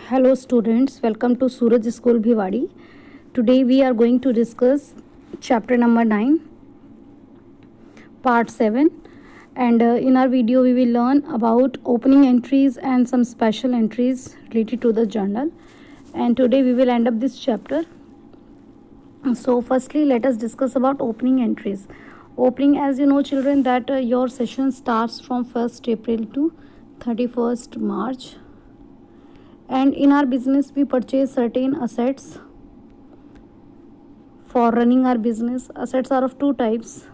Hello students, welcome to Suraj School Bhiwadi. Today we are going to discuss chapter number 9, part 7, and in our video we will learn about opening entries and some special entries related to the journal, and today we will end up this chapter. So firstly let us discuss about opening entries. Opening, as you know children, that your session starts from 1st April to 31st March. And in our business we purchase certain assets for running our business. Assets are of two types,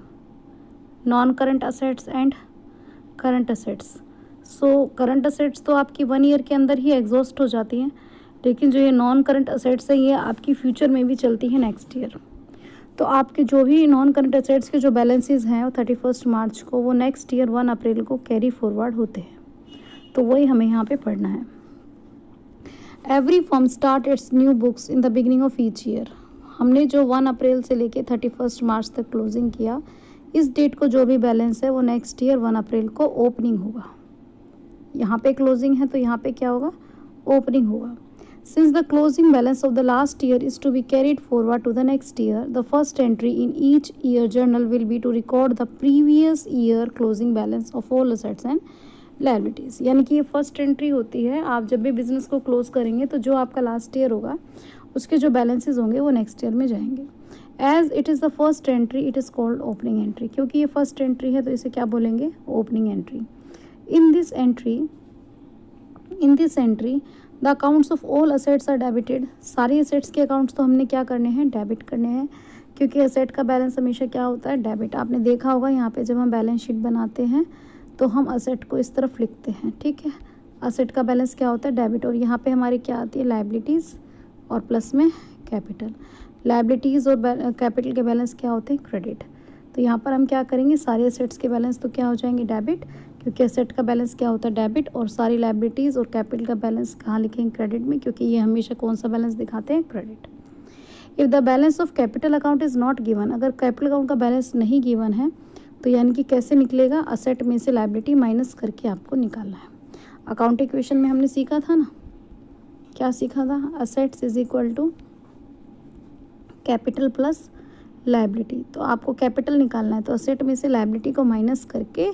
non-current assets and current assets. So current assets तो आपकी 1 year के अंदर ही exhaust हो जाती हैं, लेकिन जो ये नॉन करंट असेट्स है ये आपकी फ्यूचर में भी चलती है नेक्स्ट ईयर. तो आपके जो भी नॉन करंट असेट्स के जो बैलेंसेस हैं वो 31 मार्च को वो नेक्स्ट ईयर 1 अप्रैल को कैरी फॉरवर्ड होते हैं. तो वही हमें यहाँ पे पढ़ना है. Every firm start it's new books in the beginning of each year. हमने जो 1 अप्रैल से लेके 31 मार्च तक क्लोजिंग किया, इस डेट को जो भी बैलेंस है वो नेक्स्ट ईयर 1 अप्रैल को ओपनिंग होगा. यहाँ पे क्लोजिंग है तो यहाँ पे क्या होगा, ओपनिंग होगा. Since the closing balance of the last year is to be carried forward to the next year, the first entry in each year journal will be to record the previous year closing balance of all assets and liabilities. यानी कि ये first entry होती है. आप जब भी business को close करेंगे तो जो आपका लास्ट ईयर होगा उसके जो बैलेंसेस होंगे वो नेक्स्ट ईयर में जाएंगे. As it is the first entry it is called opening entry. क्योंकि ये फर्स्ट एंट्री है तो इसे क्या बोलेंगे, opening entry. In this entry the accounts of all assets are debited. सारी असेट्स के अकाउंट्स तो हमने क्या करने हैं, डेबिट करने हैं, क्योंकि असेट का बैलेंस हमेशा क्या होता है, डेबिट. आपने देखा होगा यहाँ पे जब हम बैलेंस शीट बनाते हैं तो हम असेट को इस तरफ लिखते हैं, ठीक है. असेट का बैलेंस क्या होता है, डेबिट. और यहाँ पे हमारी क्या आती है, लायबिलिटीज़ और प्लस में कैपिटल. लायबिलिटीज़ और कैपिटल के बैलेंस क्या होते हैं, क्रेडिट. तो यहाँ पर हम क्या करेंगे, सारे असेट्स के बैलेंस तो क्या हो जाएंगे, डेबिट, क्योंकि असेट का बैलेंस क्या होता है, डेबिट. और सारी लायबिलिटीज़ और कैपिटल का बैलेंस कहाँ लिखेंगे, क्रेडिट में, क्योंकि ये हमेशा कौन सा बैलेंस दिखाते हैं, credit. If the balance of capital account is not given, अगर कैपिटल अकाउंट का बैलेंस नहीं गिवन है तो यानी कि कैसे निकलेगा, असेट में से लायबिलिटी माइनस करके आपको निकालना है. अकाउंट इक्वेशन में हमने सीखा था ना, क्या सीखा था, assets is equal to capital plus liability. तो आपको कैपिटल निकालना है तो असेट में से लायबिलिटी को माइनस करके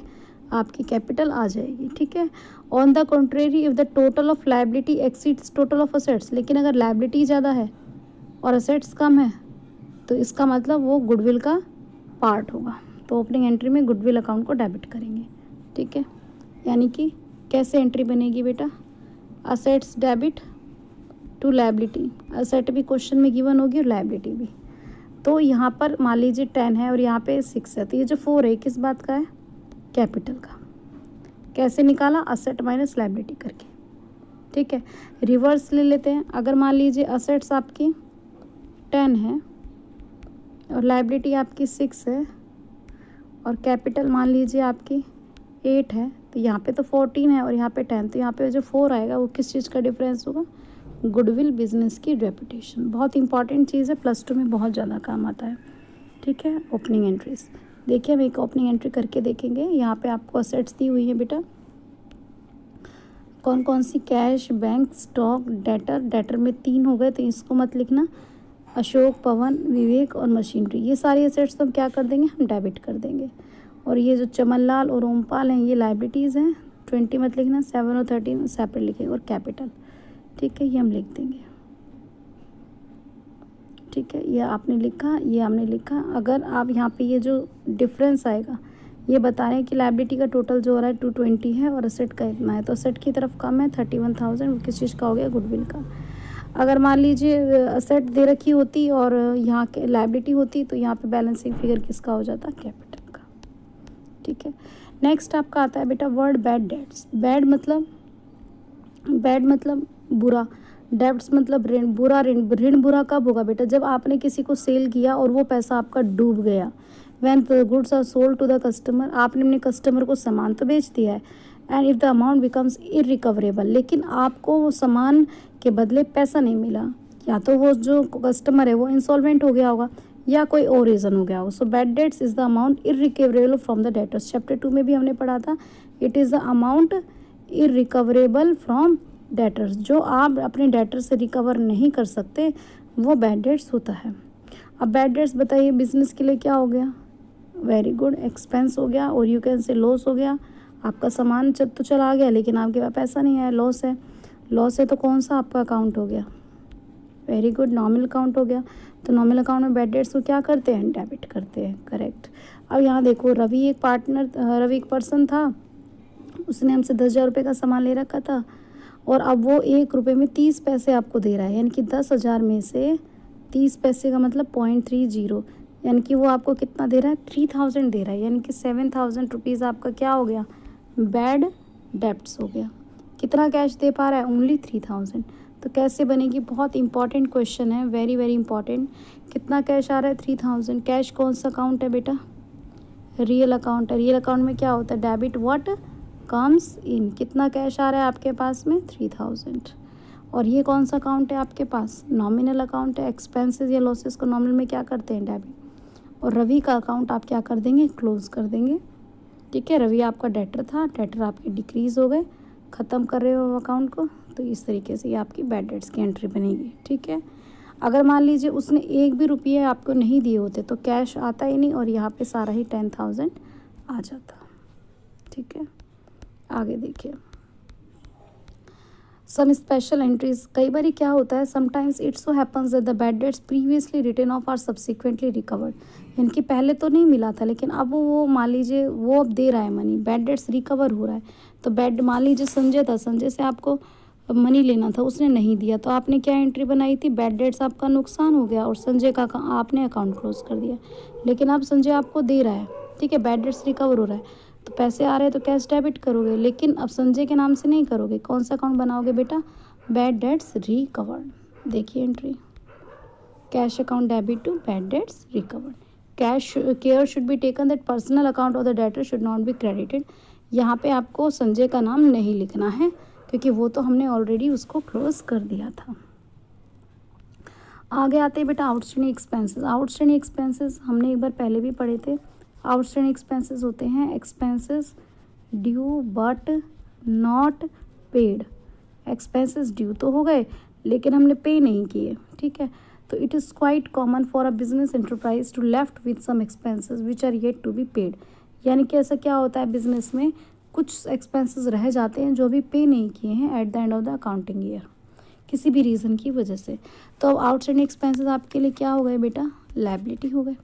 आपकी कैपिटल आ जाएगी, ठीक है. On the contrary if the total of liability exceeds total of assets, लेकिन अगर लायबिलिटी ज़्यादा है और असेट्स कम है तो इसका मतलब वो गुडविल का पार्ट होगा. तो ओपनिंग एंट्री में गुडविल अकाउंट को डेबिट करेंगे, ठीक है. यानी कि कैसे एंट्री बनेगी बेटा, assets debit to liability. Asset भी क्वेश्चन में गिवन होगी और लायबिलिटी भी. तो यहाँ पर मान लीजिए 10 है और यहाँ पे 6 है, तो ये जो 4 है किस बात का है, कैपिटल का. कैसे निकाला, असेट माइनस लायबिलिटी करके, ठीक है. रिवर्स ले लेते हैं. अगर मान लीजिए असेट्स आपकी 10 है और लायबिलिटी आपकी 6 है और कैपिटल मान लीजिए आपकी 8 है, तो यहाँ पे तो 14 है और यहाँ पे 10, तो यहाँ पे जो 4 आएगा वो किस चीज़ का डिफरेंस होगा, गुडविल, बिजनेस की रेपुटेशन. बहुत इंपॉर्टेंट चीज़ है, +2 में बहुत ज़्यादा काम आता है, ठीक है. ओपनिंग एंट्रीज देखिए, हम एक ओपनिंग एंट्री करके देखेंगे. यहाँ पे आपको असेट्स दी हुई है बेटा, कौन कौन सी, cash, bank, stock, debtor. Debtor में 3 हो गए तो इसको मत लिखना, अशोक, पवन, विवेक और मशीनरी. ये सारी असेट्स तो हम क्या कर देंगे, हम डेबिट कर देंगे. और ये जो चमनलाल और ओमपाल हैं ये लायबिलिटीज़ हैं, 20 मत लिखना, 7 और 13 सेपरेट लिखेंगे. और कैपिटल, ठीक है, ये हम लिख देंगे, ठीक है. ये आपने लिखा, ये हमने लिखा. अगर आप यहाँ पे ये जो डिफरेंस आएगा ये बता रहे हैं कि लायबिलिटी का टोटल जो हो रहा है 220 है और असेट का इतना है, तो असेट की तरफ कम है 31,000, वो किस चीज़ का हो गया, गुडविल का. अगर मान लीजिए असेट दे रखी होती और यहाँ के लायबिलिटी होती तो यहाँ पे बैलेंसिंग फिगर किसका हो जाता, कैपिटल का, ठीक है. नेक्स्ट आपका आता है बेटा वर्ड बैड डेट्स. बैड मतलब बुरा, डेब्ट्स मतलब ऋण. बुरा ऋण, ऋण बुरा कब होगा बेटा, जब आपने किसी को सेल किया और वो पैसा आपका डूब गया. When the goods are sold to the customer, आपने अपने कस्टमर को सामान तो बेच दिया है. And if the amount becomes irrecoverable, लेकिन आपको वो सामान के बदले पैसा नहीं मिला, या तो वो जो कस्टमर है वो इंसॉल्वेंट हो गया होगा या कोई और रीज़न हो गया होगा. So bad debts is the amount irrecoverable from the debtors. Chapter 2 में भी हमने पढ़ा था, it is the amount irrecoverable from debtors, जो आप अपने डेटर से रिकवर नहीं कर सकते वो बैड डेट्स होता है। अब बैड डेट्स बताइए बिजनेस के लिए क्या हो गया, वेरी गुड, एक्सपेंस हो गया और यू कैन से लॉस हो गया। आपका सामान तो चला गया लेकिन आपके पास पैसा नहीं आया, लॉस है। लॉस है तो कौन सा आपका अकाउंट हो गया, वेरी गुड, नॉर्मल अकाउंट हो गया। तो नॉर्मल अकाउंट में बैड डेट्स को क्या करते हैं, डेबिट करते हैं, करेक्ट। अब यहाँ देखो रवि एक पर्सन था, उसने हमसे 10,000 रुपये का सामान ले रखा था और अब वो 1 रुपये में 30 पैसे आपको दे रहा है, यानी कि 10,000 में से 30 पैसे का मतलब 0.30, यानी कि वो आपको कितना दे रहा है, 3,000 दे रहा है, यानी कि 7,000 रुपीज़ आपका क्या हो गया, बैड डेब्ट्स हो गया। कितना कैश दे पा रहा है, ओनली 3,000। तो कैसे बनेगी, बहुत इंपॉर्टेंट क्वेश्चन है, वेरी वेरी इंपॉर्टेंट। कितना कैश आ रहा है, 3,000। कैश कौन सा अकाउंट है बेटा, रियल अकाउंट है। रियल अकाउंट में क्या होता है, डेबिट व्हाट कम्स इन। कितना कैश आ रहा है आपके पास में, 3,000। और ये कौन सा अकाउंट है आपके पास, नॉमिनल अकाउंट है। एक्सपेंसेस या लॉसेस को नॉमिनल में क्या करते हैं, डेबिट। और रवि का अकाउंट आप क्या कर देंगे, क्लोज कर देंगे, ठीक है। रवि आपका डेटर था, डेटर आपके डिक्रीज़ हो गए, ख़त्म कर रहे हो अकाउंट को, तो इस तरीके से ये आपकी बैड डेट्स की एंट्री बनेगी, ठीक है। अगर मान लीजिए उसने 1 भी रुपये आपको नहीं दिए होते तो कैश आता ही नहीं और यहाँ पे सारा ही 10,000 आ जाता, ठीक है। आगे देखिए, सम स्पेशल एंट्रीज। कई बार क्या होता है, sometimes it's so happens that the bad debts previously written off are subsequently recovered. यानी कि पहले तो नहीं मिला था लेकिन अब वो मान लीजिए वो अब दे रहा है मनी, बैड डेट्स रिकवर हो रहा है। तो बैड, मान लीजिए संजय था, संजय से आपको मनी लेना था, उसने नहीं दिया तो आपने क्या एंट्री बनाई थी, बैड डेट्स आपका नुकसान हो गया और संजय का आपने अकाउंट क्लोज कर दिया। लेकिन अब संजय आपको दे रहा है, ठीक है, बैड डेट्स रिकवर हो रहा है तो पैसे आ रहे हैं तो कैश डेबिट करोगे, लेकिन अब संजय के नाम से नहीं करोगे। कौन सा अकाउंट बनाओगे बेटा, बैड डेट्स रिकवर्ड। देखिए entry, cash account debit to bad debts recovered. Cash care should be taken that personal account of the debtor should not be credited. यहाँ पे आपको संजय का नाम नहीं लिखना है क्योंकि वो तो हमने ऑलरेडी उसको क्लोज कर दिया था। आगे आते हैं बेटा आउटस्टैंडिंग एक्सपेंसेस। आउटस्टैंडिंग एक्सपेंसेस हमने एक बार पहले भी पढ़े थे। आउटस्टैंडिंग एक्सपेंसेस होते हैं expenses due but not paid. Expenses due तो हो गए लेकिन हमने पे नहीं किए, ठीक है। तो it is quite common for a business enterprise to left with some expenses which are yet to be paid. यानी कि ऐसा क्या होता है, बिजनेस में कुछ एक्सपेंसेस रह जाते हैं जो अभी पे नहीं किए हैं at the end of the accounting year, किसी भी रीज़न की वजह से। तो अब आउटस्टैंडिंग एक्सपेंसेस आपके लिए क्या हो गए बेटा, लायबिलिटी हो गए।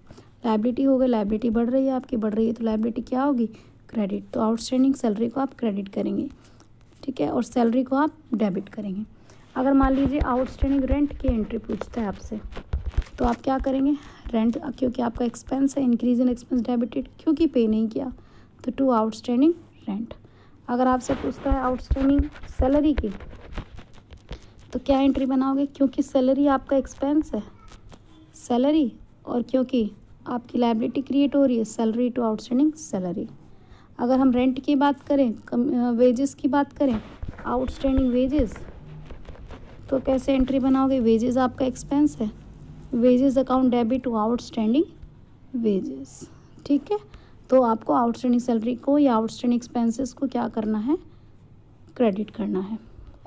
लायबिलिटी हो गए, लायबिलिटी बढ़ रही है आपकी, बढ़ रही है तो लायबिलिटी क्या होगी, क्रेडिट। तो आउटस्टैंडिंग सैलरी को आप क्रेडिट करेंगे, ठीक है, और सैलरी को आप डेबिट करेंगे। अगर मान लीजिए आउटस्टैंडिंग रेंट की एंट्री पूछता है आपसे तो आप क्या करेंगे, रेंट, क्योंकि आपका एक्सपेंस है, इंक्रीज इन एक्सपेंस डेबिटेड, क्योंकि पे नहीं किया तो टू आउटस्टैंडिंग रेंट। अगर आपसे पूछता है आउटस्टैंडिंग सैलरी की तो क्या एंट्री बनाओगे, क्योंकि सैलरी आपका एक्सपेंस है, सैलरी, और क्योंकि आपकी लायबिलिटी क्रिएट हो रही है, सैलरी टू आउटस्टैंडिंग सैलरी। अगर हम रेंट की बात करें, वेजेस की बात करें, आउटस्टैंडिंग वेजेस, तो कैसे एंट्री बनाओगे, वेजेस आपका एक्सपेंस है, wages account debit to outstanding wages, ठीक है। तो आपको आउटस्टैंडिंग सैलरी को या आउटस्टैंडिंग एक्सपेंसेस को क्या करना है, क्रेडिट करना है,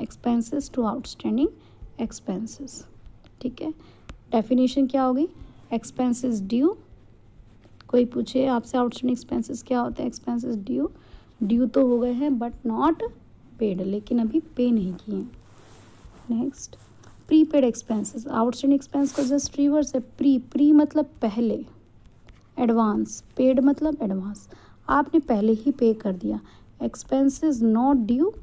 एक्सपेंसेस टू आउटस्टैंडिंग एक्सपेंसेस, ठीक है। डेफिनेशन क्या होगी, एक्सपेंसेस ड्यू, कोई पूछे आपसे आउटस्टैंडिंग एक्सपेंसेस क्या होते हैं, एक्सपेंसेस ड्यू, ड्यू तो हो गए हैं बट नॉट पेड, लेकिन अभी पे नहीं किए। Next, prepaid expenses. Outstanding expense को जस्ट रिवर्स है, प्री मतलब पहले, एडवांस, पेड मतलब एडवांस, आपने पहले ही पे कर दिया। एक्सपेंसेस नॉट ड्यू,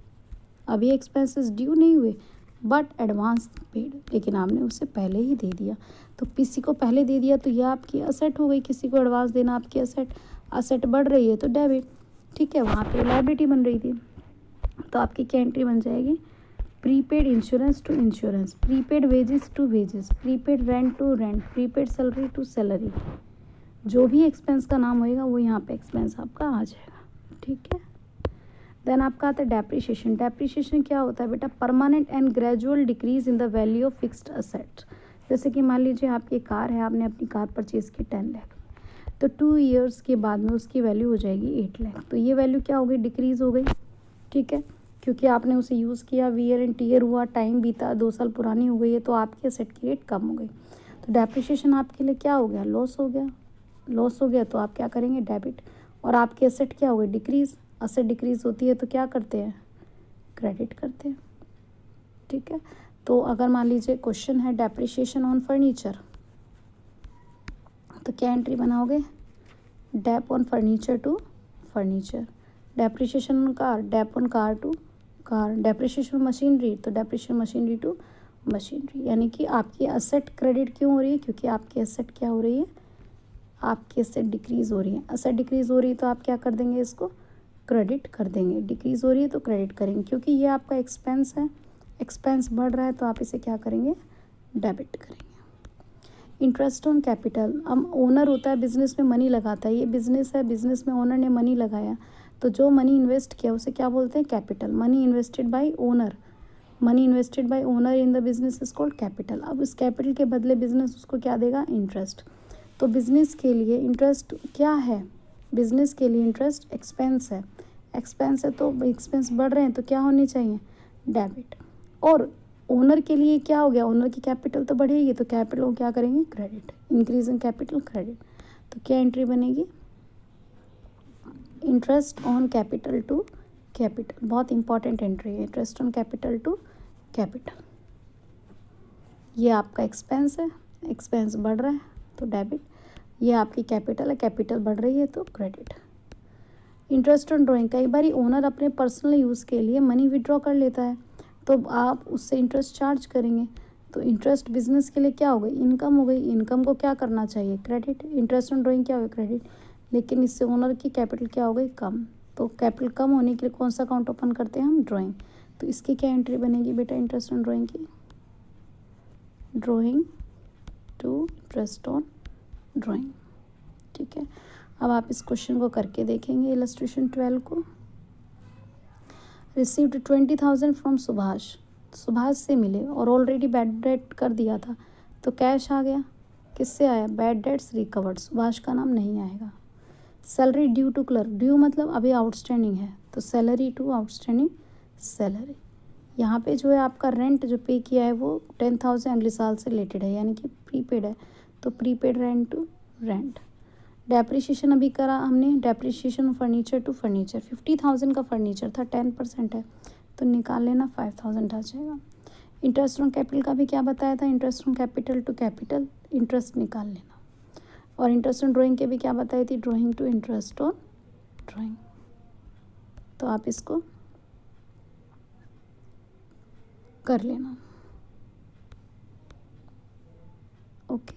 अभी एक्सपेंसेस ड्यू नहीं हुए बट एडवांस पेड, लेकिन आपने उससे पहले ही दे दिया। तो किसी को पहले दे दिया तो यह आपकी असेट हो गई, किसी को एडवांस देना आपकी असेट, असेट बढ़ रही है तो डेबिट, ठीक है, वहाँ पे लायबिलिटी बन रही थी। तो आपकी क्या एंट्री बन जाएगी, prepaid insurance to insurance, prepaid wages to wages, prepaid rent to rent, prepaid salary to salary. जो भी एक्सपेंस का नाम होएगा वो यहाँ पे एक्सपेंस आपका आ जाएगा, ठीक है। देन आपका आता है डेप्रिशिएशन। डेप्रिशिएशन क्या होता है बेटा, permanent and gradual decrease in the value of fixed asset. जैसे कि मान लीजिए आपकी कार है, आपने अपनी कार परचेज की 10 लाख, तो 2 ईयर्स के बाद में उसकी वैल्यू हो जाएगी 8 लाख, तो ये वैल्यू क्या हो गई, डिक्रीज हो गई, ठीक है। क्योंकि आपने उसे यूज़ किया, वियर एंड टियर हुआ, टाइम बीता, 2 साल पुरानी हो गई है, तो आपकी एसेट की रेट कम हो गई। तो डेप्रिसिएशन आपके लिए क्या हो गया? लॉस हो गया। लॉस हो गया तो आप क्या करेंगे? डेबिट। और आपकी एसेट क्या हो गई? डिक्रीज़। एसेट डिक्रीज़ होती है तो क्या करते हैं? क्रेडिट करते हैं। ठीक है, तो अगर मान लीजिए क्वेश्चन है डेप्रिसिएशन ऑन फर्नीचर, तो क्या एंट्री बनाओगे? Dep on furniture to furniture, depreciation on car, dep on car to car, depreciation machinery, तो डेप्रिसिएशन मशीनरी टू मशीनरी। यानी कि आपकी एसेट क्रेडिट क्यों हो रही है? क्योंकि आपकी एसेट क्या हो रही है? आपकी एसेट डिक्रीज़ हो रही है। एसेट डिक्रीज़ हो रही है तो आप क्या कर देंगे? इसको क्रेडिट कर देंगे। डिक्रीज़ हो रही है तो क्रेडिट करेंगे, क्योंकि ये आपका एक्सपेंस है, एक्सपेंस बढ़ रहा है तो आप इसे क्या करेंगे? डेबिट करेंगे। इंटरेस्ट ऑन कैपिटल, अब ओनर होता है बिजनेस में, मनी लगाता है, ये बिजनेस है, बिजनेस में ओनर ने मनी लगाया, तो जो मनी इन्वेस्ट किया उसे क्या बोलते हैं? Capital. Money invested bye owner, money invested bye owner in the business is called capital. अब इस कैपिटल के बदले बिजनेस उसको क्या देगा? इंटरेस्ट। तो बिजनेस के लिए इंटरेस्ट क्या है? बिजनेस के लिए इंटरेस्ट एक्सपेंस है। एक्सपेंस है तो एक्सपेंस बढ़ रहे हैं तो क्या होनी चाहिए? डेबिट। और ओनर के लिए क्या हो गया? ओनर की कैपिटल तो बढ़ेगी, तो कैपिटल को क्या करेंगे? Credit. Increase in capital, credit. तो क्या एंट्री बनेगी? Interest on capital to capital. बहुत इंपॉर्टेंट एंट्री है, interest on capital to capital. ये आपका एक्सपेंस है, एक्सपेंस बढ़ रहा है तो डेबिट। ये आपकी कैपिटल है, कैपिटल बढ़ रही है तो क्रेडिट। इंटरेस्ट ऑन ड्राइंग, कई बार ओनर अपने पर्सनल यूज़ के लिए मनी विड्रॉ कर लेता है तो आप उससे इंटरेस्ट चार्ज करेंगे। तो इंटरेस्ट बिजनेस के लिए क्या हो गई? इनकम हो गई। इनकम को क्या करना चाहिए? क्रेडिट। इंटरेस्ट ऑन ड्राइंग क्या हो गई? क्रेडिट। लेकिन इससे ओनर की कैपिटल क्या हो गई? कम। तो कैपिटल कम होने के लिए कौन सा अकाउंट ओपन करते हैं हम? ड्राइंग। तो इसकी क्या एंट्री बनेगी बेटा? इंटरेस्ट ऑन ड्राइंग की, drawing to interest on drawing. ठीक है, अब आप इस क्वेश्चन को करके देखेंगे, इलस्ट्रेशन 12 को। रिसीव्ड 20,000 फ्रॉम सुभाष, सुभाष से मिले और ऑलरेडी बैड डेट कर दिया था तो कैश आ गया। किससे आया? बैड डेट्स रिकवर्ड, सुभाष का नाम नहीं आएगा। Salary due to clerk, due मतलब अभी आउटस्टैंडिंग है, तो सैलरी टू आउटस्टैंडिंग सैलरी। यहाँ पे जो है आपका रेंट जो पे किया है वो 10,000 अगले साल से रिलेटेड है, यानी कि प्रीपेड है, तो prepaid rent to rent. Depreciation अभी करा हमने, डेप्रिसिएशन फर्नीचर टू फर्नीचर, 50,000 का फर्नीचर था, 10% है तो निकाल लेना, 5,000 आ जाएगा। इंटरेस्ट ऑन कैपिटल का भी क्या बताया था? Interest on capital to capital, interest निकाल लेना। और इंटरेस्ट ऑन ड्राइंग के भी क्या बताई थी? Drawing to interest on drawing. तो आप इसको कर लेना। ओके,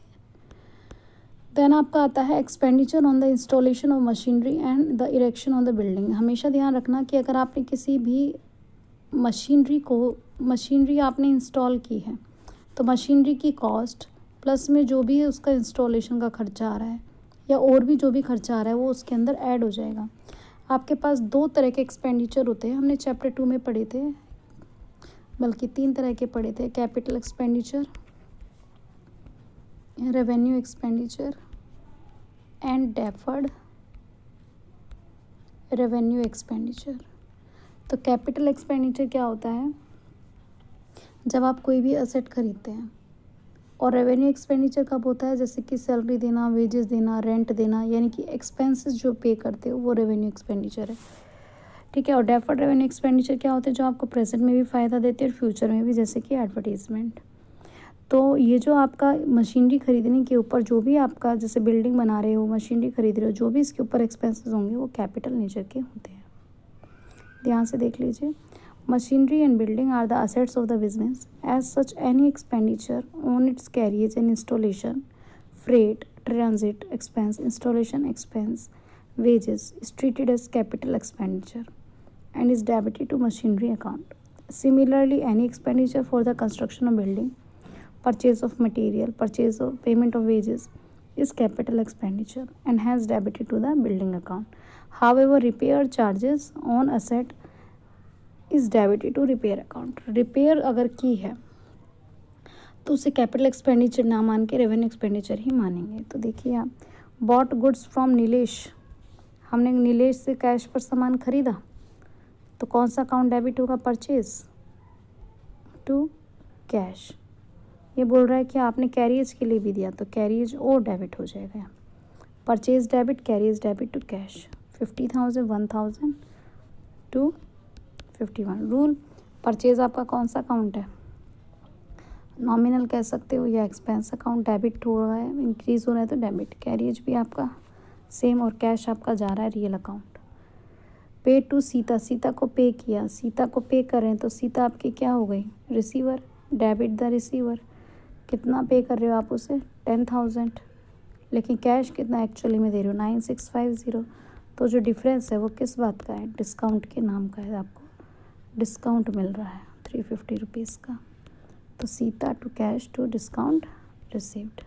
देन आपका आता है expenditure on the installation of machinery and the erection on the building. हमेशा ध्यान रखना कि अगर आपने किसी भी मशीनरी आपने इंस्टॉल की है तो मशीनरी की कॉस्ट प्लस में जो भी उसका इंस्टॉलेशन का खर्चा आ रहा है या और भी जो भी खर्चा आ रहा है वो उसके अंदर ऐड हो जाएगा। आपके पास 2 तरह के एक्सपेंडिचर होते हैं, हमने चैप्टर 2 में पढ़े थे, बल्कि 3 तरह के पढ़े थे। Capital expenditure, revenue expenditure and deferred revenue expenditure. तो कैपिटल एक्सपेंडिचर क्या होता है? जब आप कोई भी एसेट खरीदते हैं। और रेवेन्यू एक्सपेंडिचर कब होता है? जैसे कि सैलरी देना, वेजेस देना, रेंट देना, यानी कि एक्सपेंसेस जो पे करते हो वो रेवेन्यू एक्सपेंडिचर है। ठीक है, और डेफर्ड रेवेन्यू एक्सपेंडिचर क्या होते हैं? जो आपको प्रेजेंट में भी फ़ायदा देते हैं और फ्यूचर में भी, जैसे कि एडवर्टीजमेंट। तो ये जो आपका मशीनरी खरीदने के ऊपर जो भी आपका, जैसे बिल्डिंग बना रहे हो, मशीनरी खरीद रहे हो, जो भी इसके ऊपर एक्सपेंसेस होंगे वो कैपिटल नेचर के होते हैं। ध्यान से देख लीजिए। Machinery and building are the assets of the business, as such any expenditure on its carriage and installation, freight, transit expense, installation expense, wages is treated as capital expenditure and is debited to machinery account. Similarly, any expenditure for the construction of building, purchase of material, purchase of payment of wages is capital expenditure and has debited to the building account. However, repair charges on asset is debited to repair account. Repair अगर की है तो उसे capital expenditure ना मान के revenue expenditure ही मानेंगे। तो देखिए आप, बॉट गुड्स फ्रॉम नीलेश, हमने नीलेश से कैश पर सामान खरीदा तो कौन सा अकाउंट डेबिट होगा? Purchase to cash. ये बोल रहा है कि आपने कैरियज के लिए भी दिया तो कैरियज और डेबिट हो जाएगा। Purchase debit, carriage debit to cash. 50,000 1,000 to 51। Rule, purchase आपका कौन सा अकाउंट है? नॉमिनल कह सकते हो या एक्सपेंस अकाउंट। डेबिट हो रहा है, इंक्रीज हो रहा है तो डेबिट। कैरियज भी आपका सेम और कैश आपका जा रहा है रियल अकाउंट। पे टू सीता, सीता को पे किया, सीता को पे करें तो सीता आपकी क्या हो गई? रिसीवर। Debit the receiver. कितना पे कर रहे हो आप उसे? 10,000। लेकिन कैश कितना एक्चुअली में दे रहे हो? 9650। तो जो डिफरेंस है वो किस बात का है? डिस्काउंट के नाम का है। आपको डिस्काउंट मिल रहा है 350 रुपीज़ का। तो Sita to cash to discount received.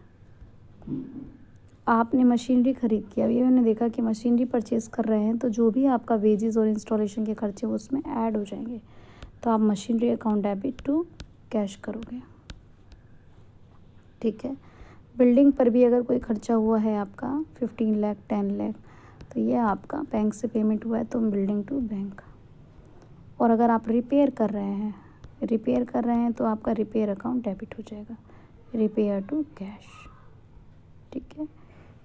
आपने मशीनरी खरीद की। अभी मैंने देखा कि मशीनरी परचेज़ कर रहे हैं तो जो भी आपका वेजेस और इंस्टॉलेशन के खर्चे वो उसमें ऐड हो जाएंगे। तो आप machinery account debit to cash करोगे। ठीक है। बिल्डिंग पर भी अगर कोई खर्चा हुआ है आपका 15 लाख 10 लाख तो ये आपका बैंक से पेमेंट हुआ है तो बिल्डिंग टू बैंक। और अगर आप रिपेयर कर रहे हैं तो आपका रिपेयर अकाउंट डेबिट हो जाएगा। Repair to cash. ठीक है।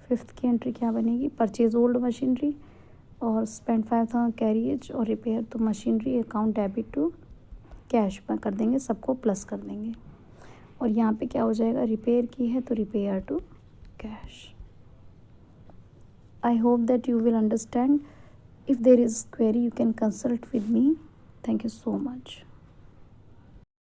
फिफ्थ की एंट्री क्या बनेगी? परचेज ओल्ड मशीनरी और स्पेंड 5,000 कैरियज और रिपेयर तो machinery account debit to cash में कर देंगे, सबको प्लस कर देंगे। और यहाँ पे क्या हो जाएगा? रिपेयर की है तो repair to cash. I hope that you will understand. If there is query, you can consult with me. Thank you so much.